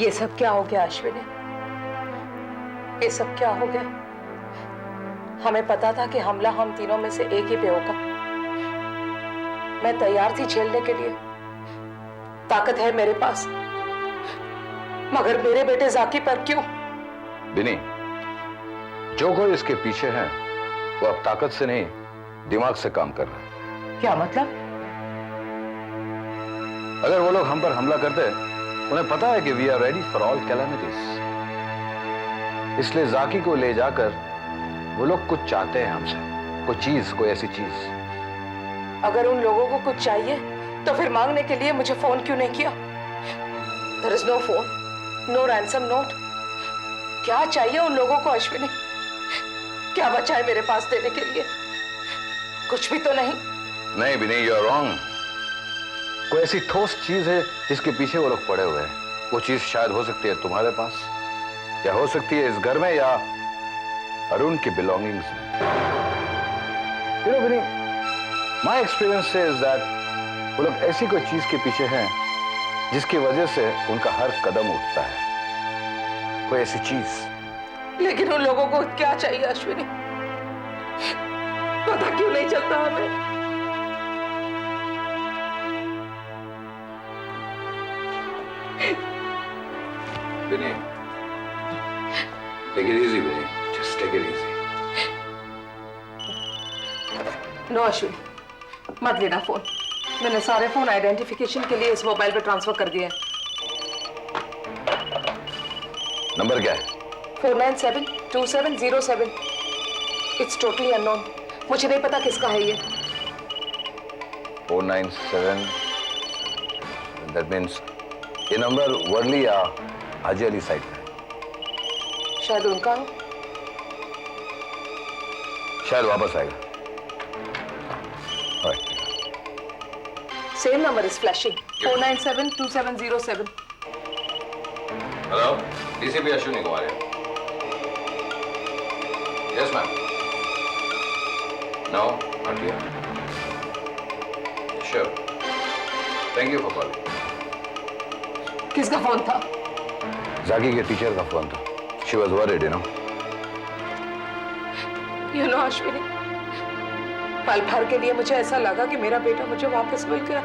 ये सब क्या हो गया अश्विनी? ये सब क्या हो गया? हमें पता था कि हमला हम तीनों में से एक ही पे होगा। मैं तैयार थी झेलने के लिए, ताकत है मेरे पास, मगर मेरे बेटे जाकी पर क्यों? बिनी, जो कोई इसके पीछे है वो अब ताकत से नहीं दिमाग से काम कर रहा है। क्या मतलब? अगर वो लोग हम पर हमला करते, उन्हें पता है कि we are ready for all calamities, इसलिए जाकी को ले जाकर वो लोग कुछ चाहते हैं हमसे, कोई चीज, कोई ऐसी चीज। अगर उन लोगों को कुछ चाहिए तो फिर मांगने के लिए मुझे फोन क्यों नहीं किया? There is no phone, no ransom note. क्या चाहिए उन लोगों को अश्विनी? क्या बचा है मेरे पास देने के लिए? कुछ भी तो नहीं। नहीं बिनी, यू आर रॉन्ग। कोई ऐसी ठोस चीज है जिसके पीछे वो लोग पड़े हुए हैं। वो चीज शायद हो सकती है तुम्हारे पास, या हो सकती है इस घर में, या अरुण की बिलोंगिंग्स में। You know, Binny, my experience says that वो लोग ऐसी कोई चीज के पीछे हैं जिसकी वजह से उनका हर कदम उठता है, कोई ऐसी चीज। लेकिन उन लोगों को क्या चाहिए अश्विनी? पता क्यों नहीं चलता हमें? बिनी, take it easy, Binny, just take it easy. No Ashwini, मत लेना फोन। मैंने सारे फोन आइडेंटिफिकेशन के लिए इस मोबाइल पे ट्रांसफर कर दिए। नंबर क्या है? 4972707। It's totally unknown. मुझे नहीं पता किसका है ये। 497, that means ये नंबर वर्ली या हाजी अली साइड पे है। शायद उनका हो। शायद वापस आएगा। Same number is flashing. 4972707. Hello, DCP Ashwini Kumar है। Yes ma'am. No, not here. Sure. Thank you for calling. किसका फोन था? जाकी के टीचर का फोन था। She was worried, you know. You know Ashwini, पल भर के लिए मुझे ऐसा लगा कि मेरा बेटा मुझे वापस मिल गया।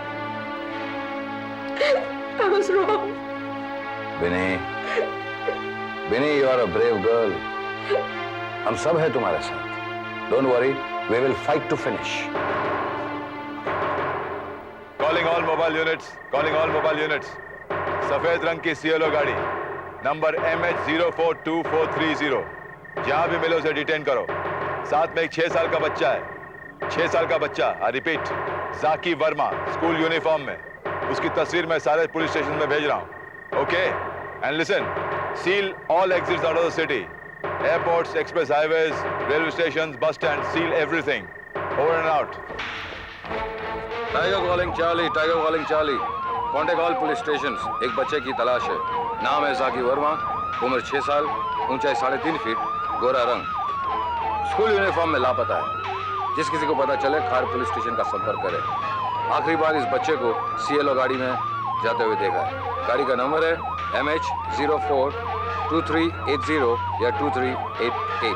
I was wrong. Binny, you are a brave girl. हम सब हैं तुम्हारे साथ। Don't worry, we will fight to finish. Calling all mobile units. Calling all mobile units. सफेद रंग की CLO गाड़ी, नंबर MH042430। जहां भी मिले उसे डिटेन करो। साथ में एक 6 साल का बच्चा है। 6 साल का बच्चा, आई रिपीट, जाकी वर्मा, स्कूल यूनिफॉर्म में। उसकी तस्वीर मैं सारे पुलिस स्टेशन में भेज रहा हूं। Okay? And listen, seal all exits out of the city, airports, express highways, railway station, bus stand, seal everything. Over and out. Tiger calling Charlie, tiger calling Charlie. Contact all police station. एक बच्चे की तलाश है। नाम है जाकी वर्मा, उम्र 6 साल, ऊंचाई 3.5 फीट, गोरा रंग, स्कूल यूनिफॉर्म में लापता है। जिस किसी को पता चले खार पुलिस स्टेशन का संपर्क करे। आखिरी बार इस बच्चे को CLO गाड़ी में जाते हुए देखा है। गाड़ी का नंबर है MH042380 या 2388।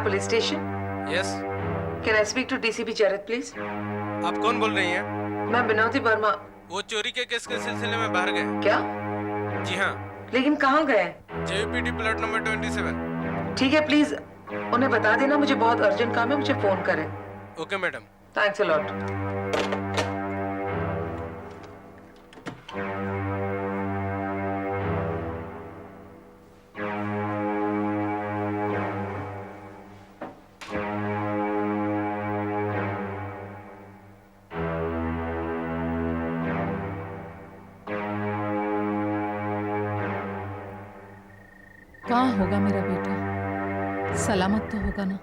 Police station. Yes. Can I speak to DCP Jarad please? आप कौन बोल रही हैं? मैं बिनोदी वर्मा। वो चोरी के केस के सिलसिले में बाहर गए। क्या? जी हाँ। लेकिन कहाँ गए? JUPD plot number 27। ठीक है, प्लीज उन्हें बता देना मुझे बहुत अर्जेंट काम है, मुझे फोन करें। Okay madam. Thanks a lot. होगा मेरा बेटा? सलामत तो होगा ना?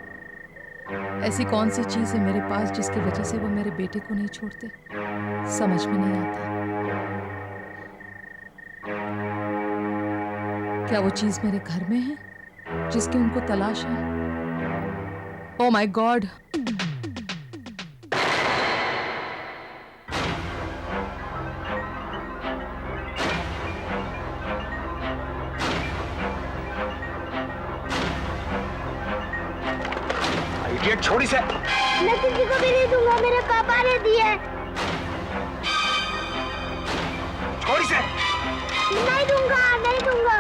ऐसी कौन सी चीज है मेरे पास जिसकी वजह से वो मेरे बेटे को नहीं छोड़ते? समझ में नहीं आता। क्या वो चीज मेरे घर में है जिसकी उनको तलाश है? Oh my God! इडियट, छोड़ी से। मैं किसी को भी नहीं दूंगा, मेरे पापा ने दिए। छोड़ी से। नहीं दूंगा, नहीं दूंगा।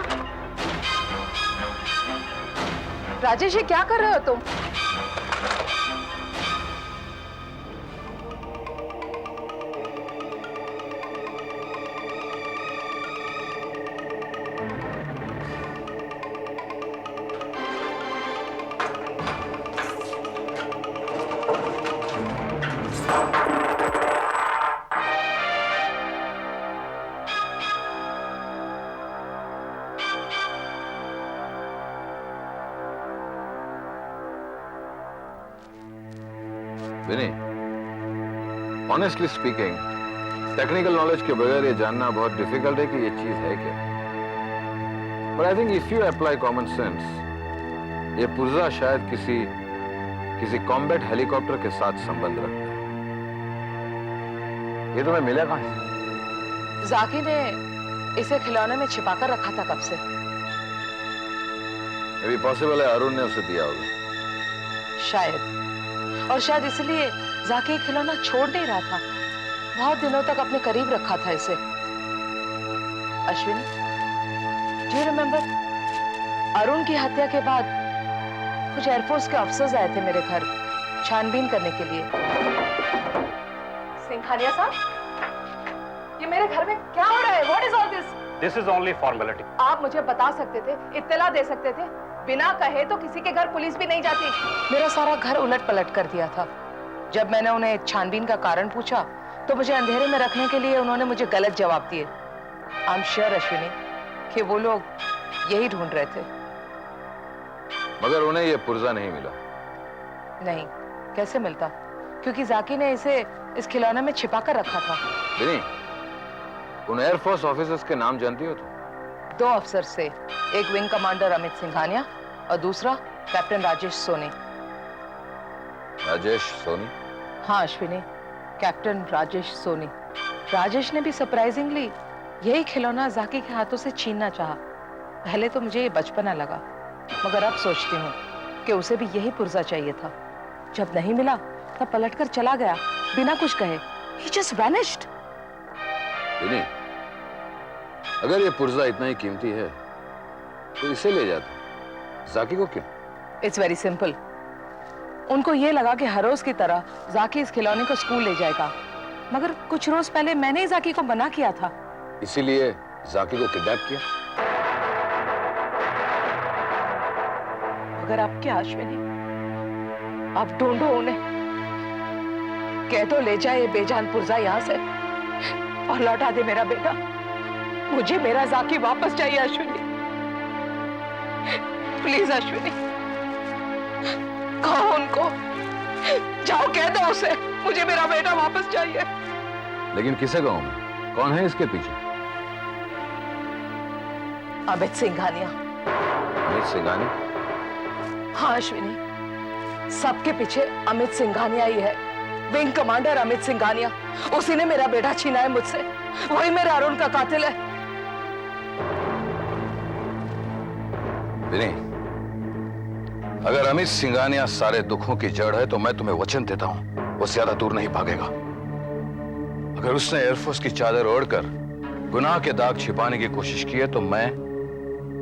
राजेश, ये क्या कर रहे हो तुम? विनी, ऑनेस्टली स्पीकिंग, टेक्निकल नॉलेज के बगैर ये जानना बहुत डिफिकल्ट है कि ये चीज है क्या। But I think if you apply common sense, ये पुर्जा शायद किसी कॉम्बैट हेलीकॉप्टर के साथ संबंध रखता है। ये तुम्हें मिला कहां से? जाकी ने इसे खिलौने में छिपाकर रखा था कब से। अभी पॉसिबल है अरुण ने उसे दिया होगा। शायद, और शायद इसलिए जाकी खिलौना छोड़ नहीं रहा था। बहुत दिनों तक अपने करीब रखा था इसे। Ashwini, do you remember, Arun की हत्या के बाद कुछ एयरफोर्स के अफसर्स आए थे मेरे घर छानबीन करने के लिए। सिंघानिया साहब, ये मेरे घर में क्या हो रहा है? What is all this? This is only formality. आप मुझे बता सकते थे, इत्तला दे सकते थे। बिना कहे तो किसी के घर पुलिस भी नहीं जाती। मेरा सारा घर उलट पलट कर दिया था। जब मैंने उन्हें छानबीन का कारण पूछा तो मुझे अंधेरे में रखने के लिए उन्होंने मुझे गलत जवाब दिए। आई एम श्योर अश्विनी कि वो लोग यही ढूंढ रहे थे। मगर उन्हें यह पुर्जा नहीं मिला। नहीं, कैसे मिलता? क्योंकि जाकी ने इसे इस खिलौने में छिपा कर रखा था। विनी, उन एयरफोर्स ऑफिसर्स के नाम जानती हो तुम? 2 अफसर से, एक विंग कमांडर अमित सिंघानिया और दूसरा कैप्टन राजेश सोनी। राजेश सोनी? हाँ अश्विनी, कैप्टन राजेश सोनी। राजेश ने भी सरप्राइजिंगली यही खिलौना जाकी के हाथों से छीनना चाहा। पहले तो मुझे ये बचपना लगा, मगर अब सोचती हूँ कि उसे भी यही पुर्जा चाहिए था। जब नहीं मिला तब पलटकर चला गया बिना कुछ कहे। He just vanished. विनी, अगर ये पुर्जा इतना ही कीमती है तो इसे ले जाते, जाकी को क्यों? It's very simple. उनको ये लगा कि हर रोज की तरह जाकी इस खिलौने को स्कूल ले जाएगा, मगर कुछ रोज पहले मैंने ही जाकी को मना किया था। इसीलिए जाकी को किडनैप किया? मगर अब क्या अश्विनी? अब ढूंढो उन्हें, कह दो ले जाए ये बेजान पुर्जा यहाँ से और लौटा दे मेरा बेटा। मुझे मेरा जाकी वापस चाहिए अश्विनी, प्लीज अश्विनी। कहो उनको, जाओ कह दो उसे मुझे मेरा बेटा वापस चाहिए। लेकिन किसे कहूं मैं? कौन है इसके पीछे? अमित सिंघानिया। अमित सिंघानिया? हाँ अश्विनी, सबके पीछे अमित सिंघानिया ही है। विंग कमांडर अमित सिंघानिया, उसी ने मेरा बेटा छीना है मुझसे। वही मेरा अरुण का कातिल है। विनी, अगर अमित सिंघानिया सारे दुखों की जड़ है तो मैं तुम्हें वचन देता हूं वो ज्यादा दूर नहीं भागेगा। अगर उसने एयरफोर्स की चादर ओढ़कर गुनाह के दाग छिपाने की कोशिश की है तो मैं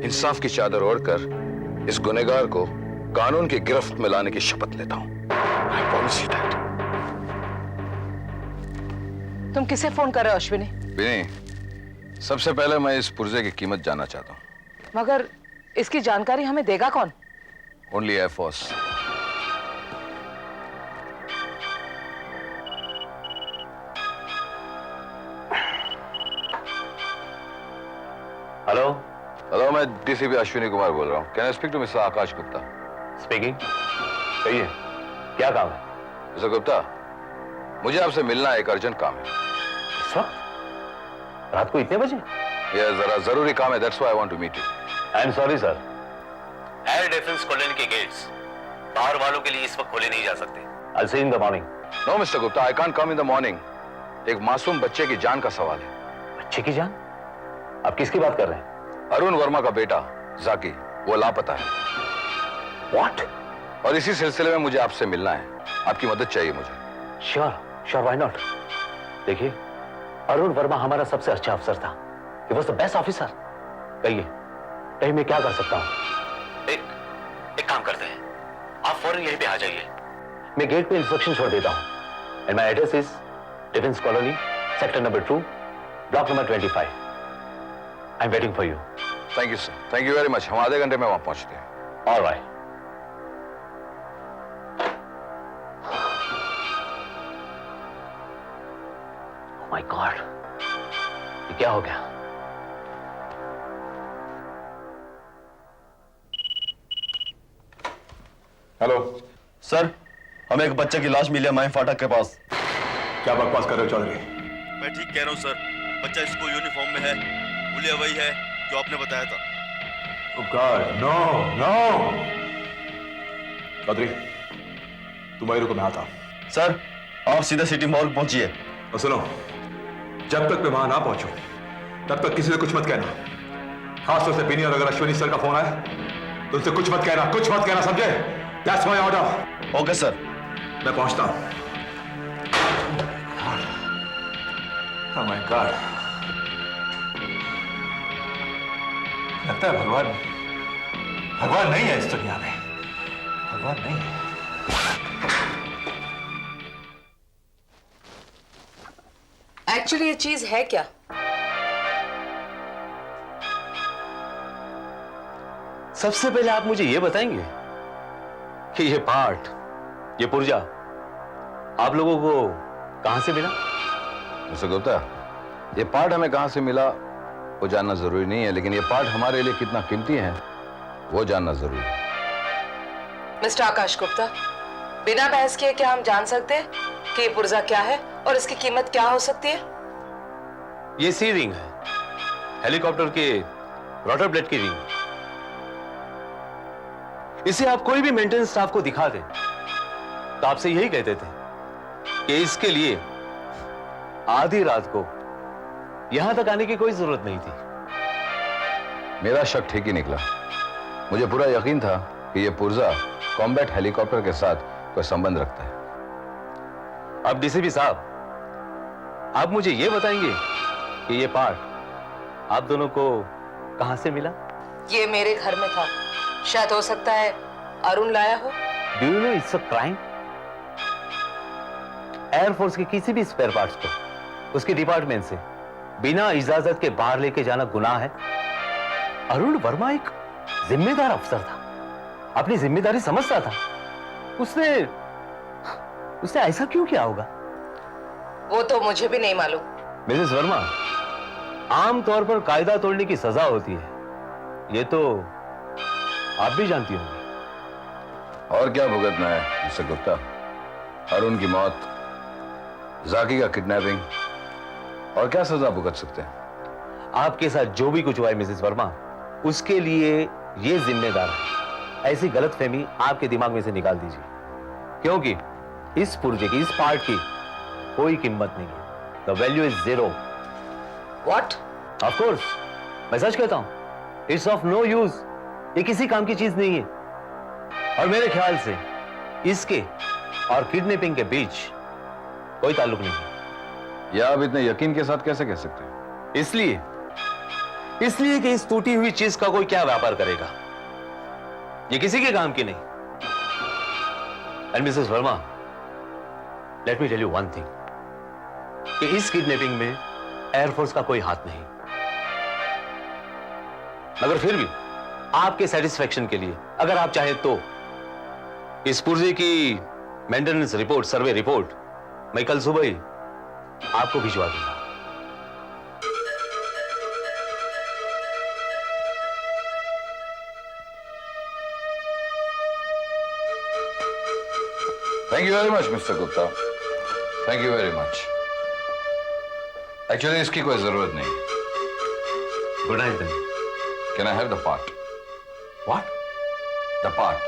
इंसाफ की चादर ओढ़कर इस गुनहगार को कानून की गिरफ्त में लाने की शपथ लेता हूं। I promise you that. तुम किसे फोन कर रहे हो अश्विनी? विनी, सबसे पहले मैं इस पुर्जे की कीमत जानना चाहता हूं। मगर इसकी जानकारी हमें देगा कौन? Only air force. हेलो? हेलो, मैं मैं डीसीपी अश्विनी कुमार बोल रहा हूँ। Can I speak to mister Akash Gupta? Speaking. कहिए, क्या काम है? मिस्टर गुप्ता, मुझे आपसे मिलना एक अर्जेंट काम है। इस वक्त? रात को इतने बजे? यह जरा जरूरी काम है, that's why I want to meet you. I am sorry sir, air defence colony के गेट्स बाहर वालों के लिए इस वक्त खोले नहीं जा सकते। I'll see you in the morning. No mister Gupta, I can't come in the morning. एक मासूम बच्चे की जान का सवाल है। बच्चे की जान? आप किसकी बात कर रहे हैं? अरुण वर्मा का बेटा जाकी, वो लापता है। What? और इसी सिलसिले में मुझे आपसे मिलना है। आपकी मदद चाहिए मुझे। Sure, sure, why not? देखिए, अरुण वर्मा हमारा सबसे अच्छा अफसर था। He was the best officer. कहिए मैं क्या कर सकता हूँ? एक काम करते हैं, आप फौरन यहीं पे आ जाइए। मैं गेट पे इंस्ट्रक्शन छोड़ देता हूँ। And my address is defence colony, sector number 2, block number 25। I am waiting for you. Thank you sir, thank you very much. हम आधे घंटे में वहां पहुंचते हैं। ऑलराइट। ओह माय गॉड, ये क्या हो गया? हेलो सर, हमें एक बच्चे की लाश मिली है माइन फाटक के पास। क्या बकवास कर रहे हो चौधरी? मैं ठीक कह रहा हूँ सर, बच्चा स्कूल यूनिफॉर्म में है, हुलिया वही है जो आपने बताया था। Oh God, no, no! Chaudhary, तुम वही रुको, मैं आता हूं। सर, आप सीधे सिटी मॉर्ग पहुंचिए। और सुनो, जब तक मैं वहां ना पहुंचूं, तब तक किसी से कुछ मत कहना। खासतौर से बीनी और अगर अश्विनी सर का फोन आए तो उनसे कुछ मत कहना, समझे? That's my order. Okay sir. मैं पहुंचता हूं। Oh my God. लगता है भगवान नहीं है इस दुनिया में। भगवान नहीं है। एक्चुअली ये चीज है क्या? सबसे पहले आप मुझे ये बताएंगे कि ये पार्ट, ये पुर्जा आप लोगों को कहां से मिला? मिस्टर गुप्ता, ये पार्ट हमें कहां से मिला वो जानना जरूरी नहीं है, लेकिन ये पार्ट हमारे लिए कितना कीमती है वो जानना जरूरी है। मिस्टर आकाश गुप्ता, बिना बहस किए क्या हम जान सकते हैं कि ये पुर्जा क्या है और इसकी कीमत क्या हो सकती है? ये सी रिंग है, हेलीकॉप्टर के रोटर ब्लेड की रिंग। इसे आप कोई भी मेंटेनेंस स्टाफ को दिखा दें तो आपसे यही कहते थे कि इसके लिए आधी रात को यहां तक आने की कोई जरूरत नहीं थी। मेरा शक ठीक ही निकला। मुझे पूरा यकीन था कि ये पुर्जा कॉम्बैट हेलीकॉप्टर के साथ कोई संबंध रखता है। अब डीसीपी साहब, आप मुझे यह बताएंगे कि ये पार्ट आप दोनों को कहां से मिला? ये मेरे घर में था, शायद हो सकता है अरुण लाया हो। Do you know it's a crime? Air force के किसी भी स्पेयर पार्ट्स को उसके डिपार्टमेंट से बिना इजाजत के बाहर लेके जाना गुनाह है। अरुण वर्मा एक जिम्मेदार अफसर था, अपनी जिम्मेदारी समझता था। उसने ऐसा क्यों किया होगा? वो तो मुझे भी नहीं मालूम। मिसेस वर्मा, आमतौर पर कायदा तोड़ने की सजा होती है, ये तो आप भी जानती होंगी। और क्या भुगतना है मिस्टर गुप्ता? अरुण की मौत, जाकी का किडनैपिंग, और क्या सजा भुगत सकते हैं? आपके साथ जो भी कुछ हुआ है मिसेस वर्मा, उसके लिए ये जिम्मेदार है। ऐसी गलतफहमी आपके दिमाग में से निकाल दीजिए, क्योंकि इस पुर्जे की, इस पार्ट की कोई कीमत नहीं है। The value is 0। What? Of course, मैं सच कहता हूं, इट्स ऑफ नो यूज। ये किसी काम की चीज नहीं है, और मेरे ख्याल से इसके और किडनैपिंग के बीच कोई ताल्लुक नहीं है। या आप इतने यकीन के साथ कैसे कह सकते हैं? इसलिए कि इस टूटी हुई चीज का कोई क्या व्यापार करेगा? ये किसी के काम की नहीं। And missus Verma, let me tell you one thing, कि इस किडनैपिंग में एयरफोर्स का कोई हाथ नहीं। मगर फिर भी आपके सेटिस्फैक्शन के लिए, अगर आप चाहें तो इस पुर्जे की मेंटेनेंस रिपोर्ट, सर्वे रिपोर्ट मैं कल सुबह ही आपको भिजवा दूंगा। Thank you very much, Mr. Gupta. Thank you very much. Actually, इसकी कोई जरूरत नहीं. Good night then. Can I have the part? What? The part.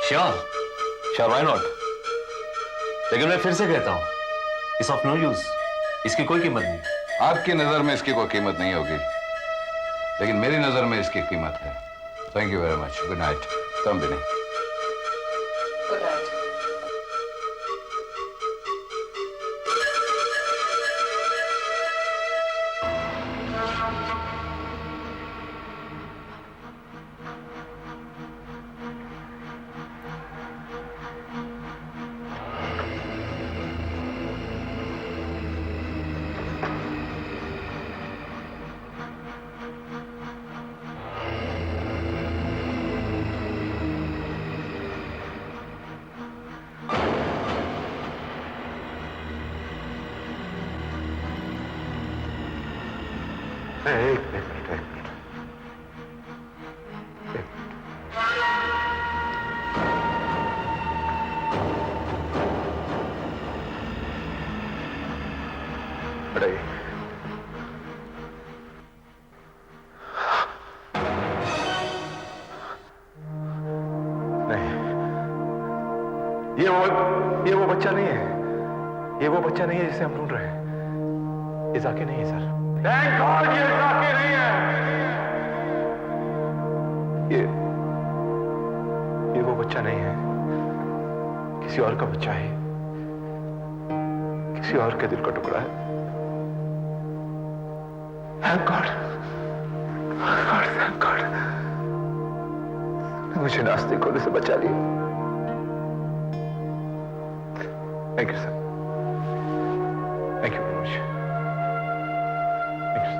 Sure. Sure, why not? लेकिन मैं फिर से कहता हूं, इट्स ऑफ नो यूज. इसकी कोई कीमत नहीं. आपकी नजर में इसकी कोई कीमत नहीं होगी, लेकिन मेरी नजर में इसकी कीमत है. Thank you very much. Good night. कम भी नहीं. Good night. एक मिनट. बताइए. नहीं, ये वो बच्चा नहीं है. ये वो बच्चा नहीं है जिसे हम ढूंढ रहे हैं. ये जाके नहीं है सर. Thank God ये जाके नहीं है. ये वो बच्चा नहीं है. किसी और का बच्चा है. किसी और के दिल का टुकड़ा है. Thank God. Thank God. मुझे नास्तिक होने से बचा लिया. Thank you, sir. Thank you very much. Thank you, sir.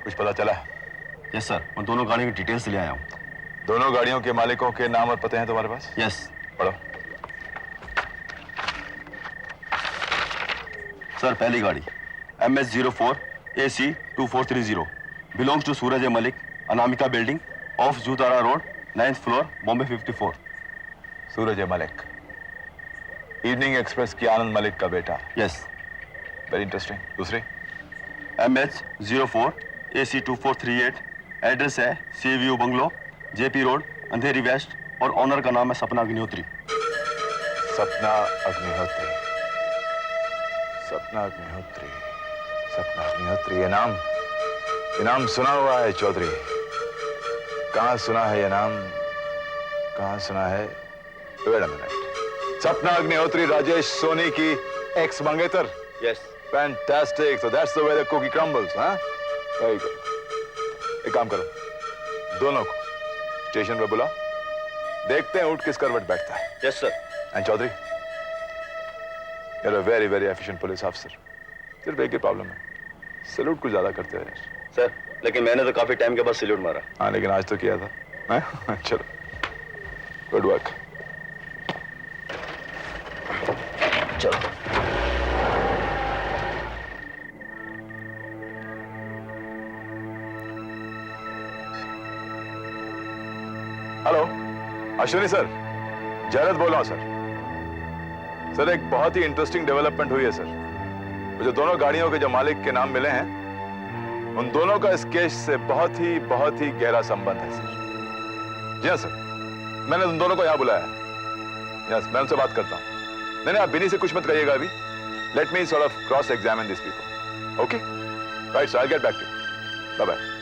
कुछ पता चला? यस सर, मैं दोनों गाड़ियों की डिटेल्स ले आया हूँ. दोनों गाड़ियों के मालिकों के नाम और पते हैं तुम्हारे पास? यस. पढ़ो. सर, पहली गाड़ी MS04 AC 2430 belongs to Suraj Malik, Anamika building, off Jutara road, 9th floor, Bombay 54. Suraj Malik, evening express की आनंद मलिक का बेटा. यस. Very interesting. दूसरी? MH04 AC 2438, एड्रेस है sea view bungalow, JP road, Andheri west, और ऑनर का नाम है सपना अग्निहोत्री. सपना अग्निहोत्री. सपना अग्निहोत्री. सपना अग्निहोत्री. ये नाम सुना हुआ है चौधरी. कहाँ सुना है ये नाम? कहाँ सुना है? Wait a minute. Sapna Agnihotri Rajesh Soni की एक्स मंगेतर. Yes. Fantastic. So that's the way the cookie crumbles, huh? Very good. एक काम करो, दोनों को स्टेशन पे बुलाओ. देखते हैं ऊँट किस करवट बैठता है. Yes sir. And Chaudhary, you're a very very efficient police officer. सिर्फ एक ही प्रॉब्लम है, सैल्यूट कुछ ज्यादा करते हो यार. सर, लेकिन मैंने तो काफी टाइम के बाद सैल्यूट मारा. हाँ, लेकिन आज तो किया था. हैं? चलो, गुड वर्क. चलो. हेलो, अश्विनी सर, जयरथ बोल रहा हूँ सर. सर, एक बहुत ही इंटरेस्टिंग डेवलपमेंट हुई है सर. वो जो दोनों गाड़ियों के जो मालिक के नाम मिले हैं, उन दोनों का इस केस से बहुत ही गहरा संबंध है सर. जी हाँ सर, मैंने उन दोनों को यहाँ बुलाया. यस, मैं उनसे बात करता हूँ. नहीं, आप बिनी से कुछ मत करिएगा अभी. Let me sort of cross examine this people. Okay? Right sir, I get back to you. Bye bye.